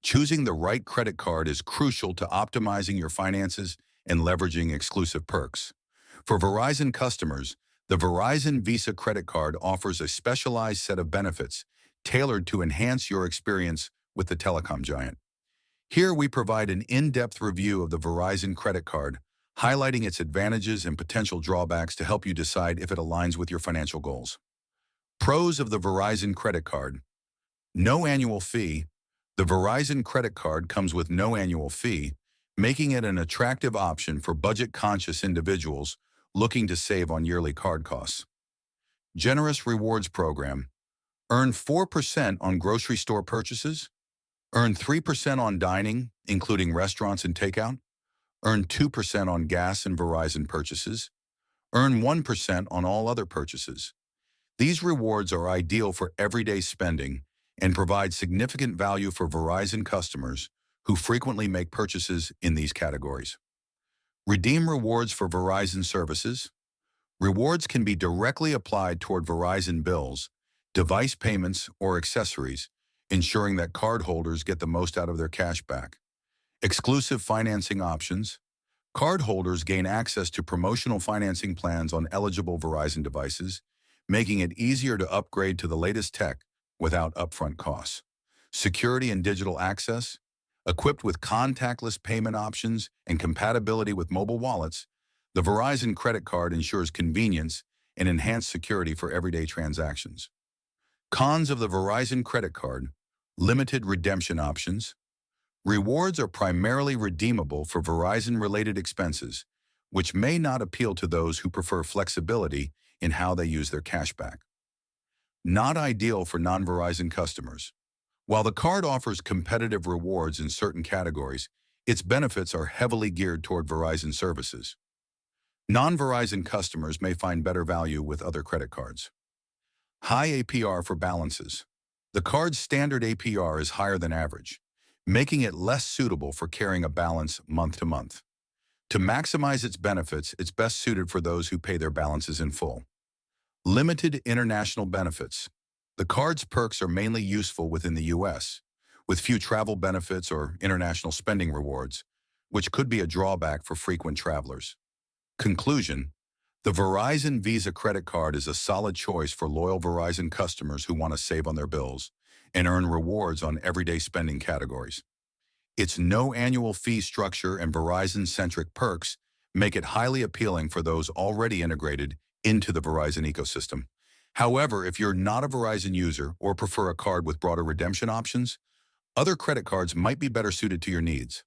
Choosing the right credit card is crucial to optimizing your finances and leveraging exclusive perks. For Verizon customers, the Verizon Visa credit card offers a specialized set of benefits tailored to enhance your experience with the telecom giant. Here we provide an in-depth review of the Verizon credit card, highlighting its advantages and potential drawbacks to help you decide if it aligns with your financial goals. Pros of the Verizon credit card. No annual fee. The Verizon credit card comes with no annual fee, making it an attractive option for budget-conscious individuals looking to save on yearly card costs. Generous rewards program. Earn 4% on grocery store purchases. Earn 3% on dining, including restaurants and takeout. Earn 2% on gas and Verizon purchases. Earn 1% on all other purchases. These rewards are ideal for everyday spending and provide significant value for Verizon customers who frequently make purchases in these categories. Redeem rewards for Verizon services. Rewards can be directly applied toward Verizon bills, device payments, or accessories, ensuring that cardholders get the most out of their cash back. Exclusive financing options. Cardholders gain access to promotional financing plans on eligible Verizon devices, making it easier to upgrade to the latest tech without upfront costs. Security and digital access. Equipped with contactless payment options and compatibility with mobile wallets, the Verizon credit card ensures convenience and enhanced security for everyday transactions. Cons of the Verizon credit card. Limited redemption options. Rewards are primarily redeemable for Verizon-related expenses, which may not appeal to those who prefer flexibility in how they use their cashback. Not ideal for non-Verizon customers. While the card offers competitive rewards in certain categories, its benefits are heavily geared toward Verizon services. Non-Verizon customers may find better value with other credit cards. High APR for balances. The card's standard APR is higher than average, making it less suitable for carrying a balance month to month. To maximize its benefits, it's best suited for those who pay their balances in full. Limited international benefits. The card's perks are mainly useful within the U.S., with few travel benefits or international spending rewards, which could be a drawback for frequent travelers. Conclusion: the Verizon Visa credit card is a solid choice for loyal Verizon customers who want to save on their bills and earn rewards on everyday spending categories. Its no annual fee structure and Verizon-centric perks make it highly appealing for those already integrated into the Verizon ecosystem. However, if you're not a Verizon user or prefer a card with broader redemption options, other credit cards might be better suited to your needs.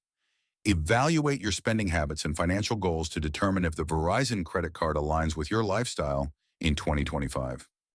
Evaluate your spending habits and financial goals to determine if the Verizon credit card aligns with your lifestyle in 2025.